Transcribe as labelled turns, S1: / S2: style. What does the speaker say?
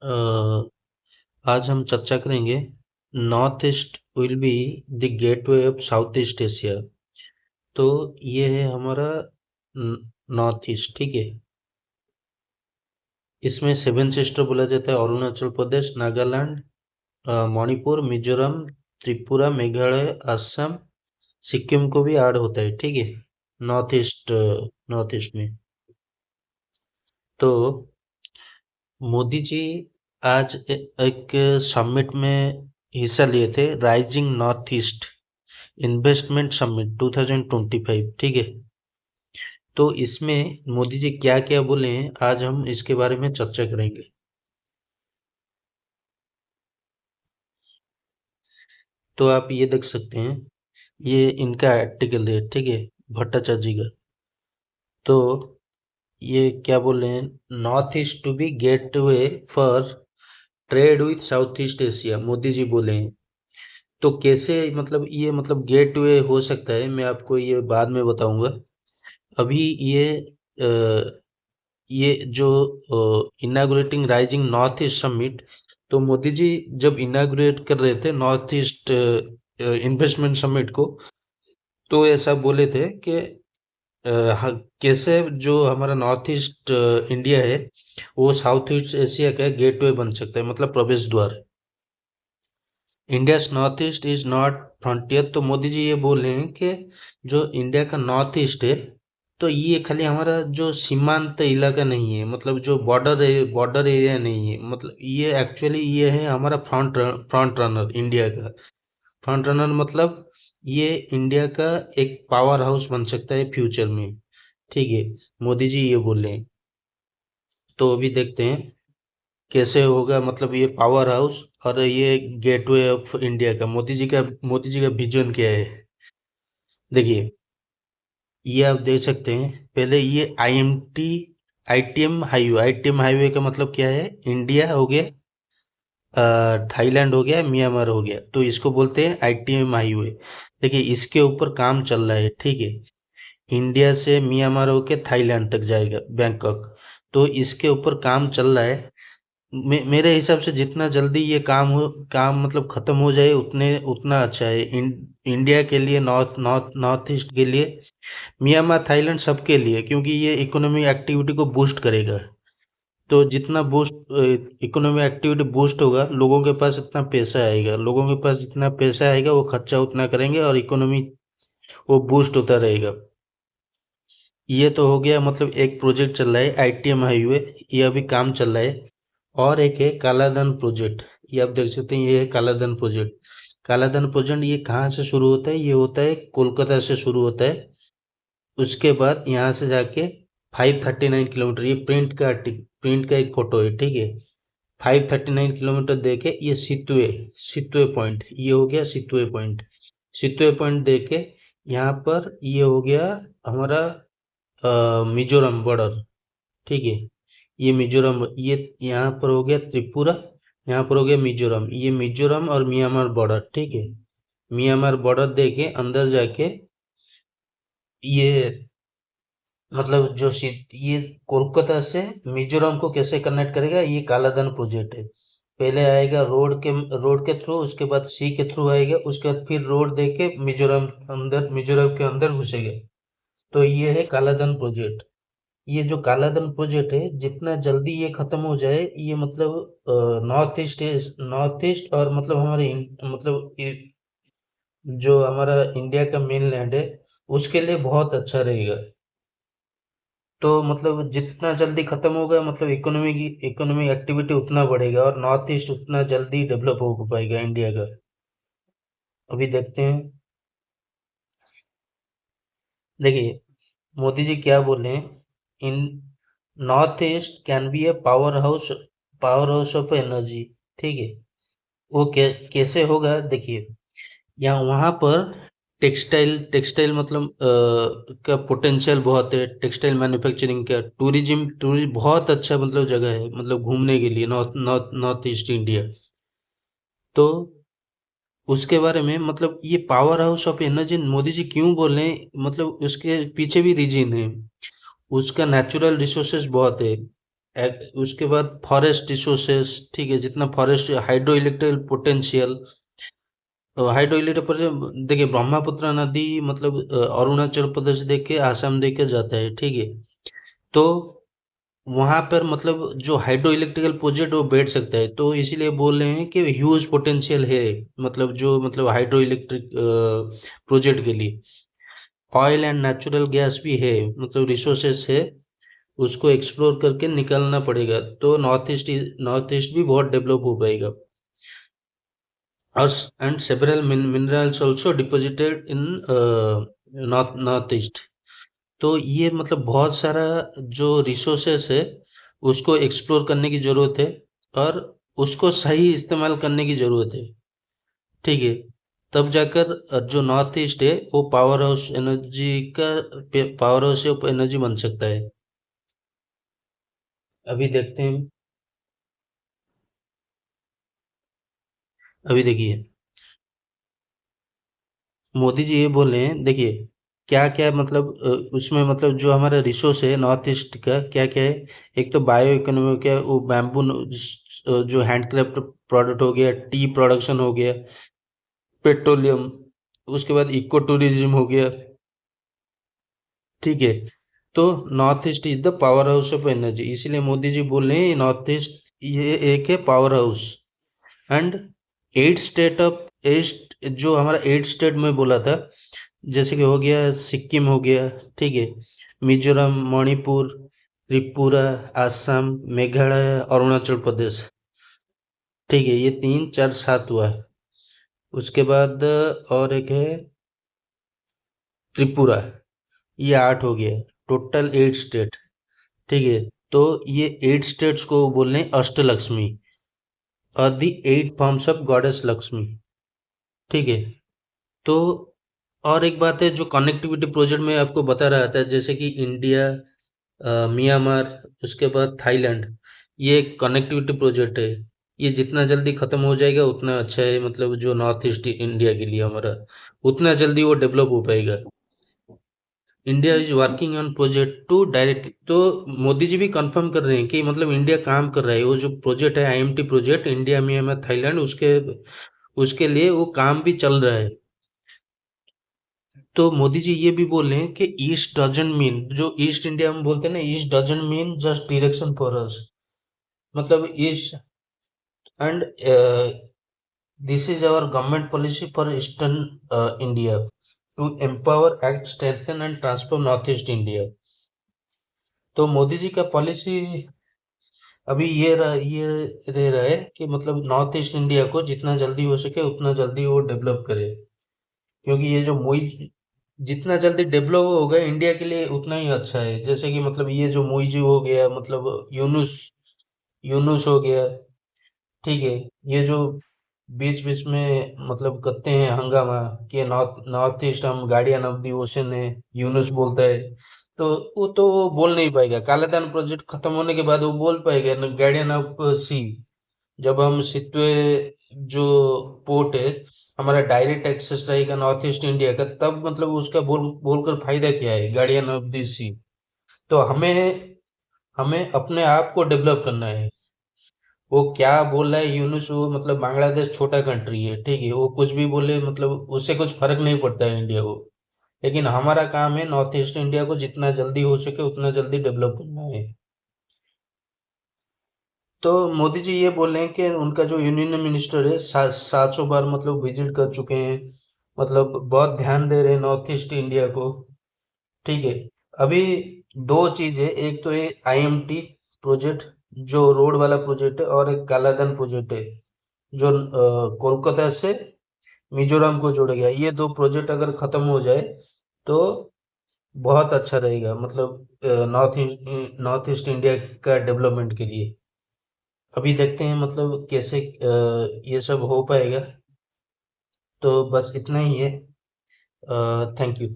S1: आज हम चर्चा करेंगे north east will be the gateway of south east Asia. तो ये है हमारा नॉर्थ ईस्ट, ठीक है। इसमें सेवन सिस्टर बोला जाता है अरुणाचल प्रदेश, नागालैंड, मणिपुर, मिजोरम, त्रिपुरा, मेघालय, असम, सिक्किम को भी ऐड होता है, ठीक है। नॉर्थ ईस्ट में। तो मोदी जी आज एक समिट में हिस्सा लिए थे, rising north east investment summit 2025, ठीक है। तो इसमें मोदी जी क्या क्या बोले हैं, आज हम इसके बारे में चर्चा करेंगे। तो आप ये देख सकते हैं, ये इनका आर्टिकल है, ठीक है, भट्टाचार्य जी का। तो ये क्या बोल रहे हैं, north east to be gateway for trade with south east Asia, Modi ji बोले हैं। तो कैसे, मतलब ये मतलब गेटवे हो सकता है, मैं आपको ये बाद में बताऊंगा। अभी अ, ये जो इनागुरेटिंग राइजिंग नॉर्थ ईस्ट समिट, तो मोदी जी जब इनागुरेट कर रहे थे नॉर्थ ईस्ट इन्वेस्टमेंट समिट को, तो ऐसा बोले थे कि कैसे जो हमारा नॉर्थ ईस्ट इंडिया है, वो साउथ ईस्ट एशिया का गेटवे बन सकता है, मतलब प्रवेश द्वार। India north east is not frontier. तो मोदी जी ये बोल रहे हैं कि जो इंडिया का नॉर्थ ईस्ट है, तो ये खाली हमारा जो सीमांत इलाका नहीं है, मतलब जो बॉर्डर एरिया नहीं है, मतलब ये एक्चुअली ये है हमारा फ्रंट रनर इंडिया का। फ्रंट रनर मतलब ये इंडिया का एक पावर हाउस बन सकता है फ्यूचर में, ठीक है। मोदी जी ये बोल रहे हैं। तो अभी देखते हैं कैसे होगा, मतलब ये पावर हाउस और ये गेटवे ऑफ इंडिया का मोदी जी का विजन क्या है। देखिए, ये आप देख सकते हैं, पहले ये आईटीएम हाईवे का मतलब क्या है, इंडिया हो गया, थाईलैंड हो गया, म्यांमार हो गया, तो इसको बोलते हैं आईटीएम हाईवे। देखिए, इसके ऊपर काम चल रहा है, ठीक है। इंडिया से म्यांमार होके थाईलैंड तक जाएगा, बैंकॉक। तो इसके ऊपर काम चल रहा है। मेरे हिसाब से जितना जल्दी ये काम मतलब खत्म हो जाए, उतना अच्छा है, इंडिया के लिए, नॉर्थ ईस्ट के लिए, म्यांमार, थाईलैंड, सबके लिए, क्योंकि ये इकोनॉमिक एक्टिविटी को बूस्ट करेगा। तो जितना इकोनॉमिक एक्टिविटी बूस्ट होगा, लोगों के पास इतना पैसा आएगा, लोगों के पास जितना पैसा आएगा वो खर्चा उतना करेंगे, और इकोनॉमी वो बूस्ट होता रहेगा। ये तो हो गया, मतलब एक प्रोजेक्ट चल रहा है आईटीएम हाईवे, ये अभी काम चल रहा है। और एक है कालाधन प्रोजेक्ट, ये आप देख सकते हैं, ये है कालाधन प्रोजेक्ट। कालाधन प्रोजेक्ट ये कहाँ से शुरू होता है, ये होता है कोलकाता से शुरू होता है। उसके बाद यहाँ से जाके 539 किलोमीटर, ये प्रिंट का एक फोटो है, ठीक है। 539 किलोमीटर देके ये सितवे सितवे पॉइंट, ये हो गया सितवे पॉइंट। सितवे पॉइंट देके यहाँ पर ये हो गया हमारा मिजोरम बॉर्डर, ठीक है। ये मिजोरम, ये यहाँ पर हो गया त्रिपुरा, यहाँ पर हो गया मिजोरम, ये मिजोरम और म्यांमार बॉर्डर, ठीक है। म्यांमार बॉर्डर देके अंदर जाके ये, मतलब ये कोलकाता से मिजोरम को कैसे कनेक्ट करेगा, ये कालाधन प्रोजेक्ट है। पहले आएगा रोड के थ्रू, उसके बाद सी के थ्रू आएगा, उसके बाद फिर रोड देके मिजोरम के अंदर घुसेगा। तो ये है कालाधन प्रोजेक्ट। ये जो कालाधन प्रोजेक्ट है, जितना जल्दी ये खत्म हो जाए, ये मतलब नॉर्थ ईस्ट और मतलब मतलब जो हमारा इंडिया का मेन लैंड है, उसके लिए बहुत अच्छा रहेगा। तो मतलब जितना जल्दी खत्म होगा, मतलब इकोनॉमिक एक्टिविटी उतना बढ़ेगा, और नॉर्थ ईस्ट उतना जल्दी डेवलप हो पाएगा इंडिया का। अभी देखते हैं। देखिए, मोदी जी क्या बोल रहे हैं, in north east can be a power house of energy, ठीक है। वो कैसे होगा, देखिए, यहाँ वहाँ पर टेक्सटाइल मतलब का पोटेंशियल बहुत है, टेक्सटाइल मैन्युफैक्चरिंग का, टूरिज्म बहुत अच्छा, मतलब जगह है, मतलब घूमने के लिए, नॉर्थ ईस्ट इंडिया। तो उसके बारे में, मतलब ये power house of energy Modi ji क्यों बोल रहे हैं, मतलब उसके पीछे भी रीजन है। उसका नेचुरल रिसोर्सेज बहुत है, उसके बाद फॉरेस्ट रिसोर्सेस, ठीक है, जितना forest, hydro electrical potential. Hydro electric potential देखिए, ब्रह्मपुत्र नदी मतलब अरुणाचल प्रदेश दे के आसाम दे के जाता है, ठीक है। तो वहां पर मतलब जो हाइड्रो इलेक्ट्रिकल प्रोजेक्ट वो बैठ सकता है, तो इसीलिए बोल रहे हैं कि ह्यूज पोटेंशियल है, मतलब जो मतलब हाइड्रो इलेक्ट्रिक प्रोजेक्ट के लिए। ऑयल एंड नेचुरल गैस भी है, मतलब रिसोर्सेस है, उसको एक्सप्लोर करके निकलना पड़ेगा, तो नॉर्थ ईस्ट भी बहुत डेवलप हो पाएगा। और and several minerals also deposited in north east. तो ये मतलब बहुत सारा जो रिसोर्सेस है उसको एक्सप्लोर करने की जरूरत है, और उसको सही इस्तेमाल करने की जरूरत है, ठीक है। तब जाकर जो नॉर्थ ईस्ट है वो पावर हाउस ऑफ एनर्जी बन सकता है। अभी देखते हैं। अभी देखिए, मोदी जी ये बोल रहे हैं, देखिए क्या क्या मतलब उसमें मतलब जो हमारा रिसोर्स है नॉर्थ ईस्ट का क्या क्या है। एक तो बायो इकोनॉमी क्या है, वो बैम्बू जो हैंडक्राफ्ट प्रोडक्ट हो गया, टी प्रोडक्शन हो गया, पेट्रोलियम, उसके बाद इको टूरिज्म हो गया, ठीक है। तो north east is the power house of energy, इसीलिए मोदी जी बोल रहे हैं नॉर्थ ईस्ट ये एक है power house. And eight state of east, जो हमारा एट स्टेट में बोला था, जैसे कि हो गया सिक्किम हो गया, ठीक है, मिजोरम, मणिपुर, त्रिपुरा, असम, मेघालय, अरुणाचल प्रदेश, ठीक है, ये तीन चार सात हुआ है। उसके बाद और एक है त्रिपुरा, ये आठ हो गया, टोटल एट स्टेट, ठीक है। तो ये एट स्टेट्स को बोल रहे हैं अष्टलक्ष्मी, और the eight forms of goddess Lakshmi, ठीक है। तो और एक बात है, जो कनेक्टिविटी प्रोजेक्ट में आपको बता रहा था, जैसे कि इंडिया, म्यांमार, उसके बाद थाईलैंड, ये कनेक्टिविटी प्रोजेक्ट है। ये जितना जल्दी खत्म हो जाएगा उतना अच्छा है, मतलब जो नॉर्थ ईस्ट इंडिया के लिए हमारा, उतना जल्दी वो डेवलप हो पाएगा। India is working on project to direct, तो मोदी जी भी कंफर्म कर रहे हैं कि मतलब इंडिया काम कर रहा है, वो जो प्रोजेक्ट है IMT project, India Myanmar Thailand, उसके उसके लिए वो काम भी चल रहा है। तो मोदी जी ये भी बोल रहे हैं कि ईस्ट डजंट मीन, जो ईस्ट इंडिया हम बोलते हैं ना, east doesn't mean just direction for us, मतलब east and this is our government policy for eastern India to empower act strengthen and transform north east India. तो मोदी जी का policy अभी ये रह रहा है कि मतलब नॉर्थ ईस्ट इंडिया को जितना जल्दी हो सके उतना जल्दी वो डेवलप करे, क्योंकि ये जो मोई जितना जल्दी डेवलप होगा इंडिया के लिए उतना ही अच्छा है। जैसे कि मतलब ये जो मोईजी हो गया, मतलब यूनुस यूनुस हो गया, ठीक है, ये जो बीच बीच में मतलब करते हैं हंगामा कि नॉर्थ नॉर्थ ईस्ट हम गार्डियन ऑफ द ओशन है, यूनुस बोलता है, तो वो बोल नहीं पाएगा। कालादान प्रोजेक्ट खत्म होने के बाद वो बोल पाएगा गार्डियन ऑफ सी, जब हम सितवे जो पोर्ट है हमारा डायरेक्ट एक्सेस रहेगा नॉर्थ ईस्ट इंडिया का, तब मतलब उसका बोलकर फायदा क्या है, गार्डियन ऑफ द सी। तो हमें हमें अपने आप को डेवलप करना है। वो क्या बोल रहा है यूनुस, वो मतलब बांग्लादेश छोटा कंट्री है, ठीक है, वो कुछ भी बोले मतलब उससे कुछ फर्क नहीं पड़ता है इंडिया को। लेकिन हमारा काम है नॉर्थ ईस्ट इंडिया को जितना जल्दी हो सके उतना जल्दी डेवलप करना है। तो मोदी जी ये बोल रहे हैं कि उनका जो यूनियन मिनिस्टर है 700 बार मतलब विजिट कर चुके हैं, मतलब बहुत ध्यान दे रहे हैं नॉर्थ ईस्ट इंडिया को, ठीक है। अभी दो चीज है, एक तो ये आईएमटी प्रोजेक्ट जो रोड वाला प्रोजेक्ट है, और एक कालाधन प्रोजेक्ट है जो कोलकाता से मिजोरम को जोड़ेगा। ये दो प्रोजेक्ट अगर खत्म हो जाए तो बहुत अच्छा रहेगा, मतलब नॉर्थ ईस्ट इंडिया का डेवलपमेंट के लिए। अभी देखते हैं मतलब कैसे ये सब हो पाएगा। तो बस इतना ही है। Thank you.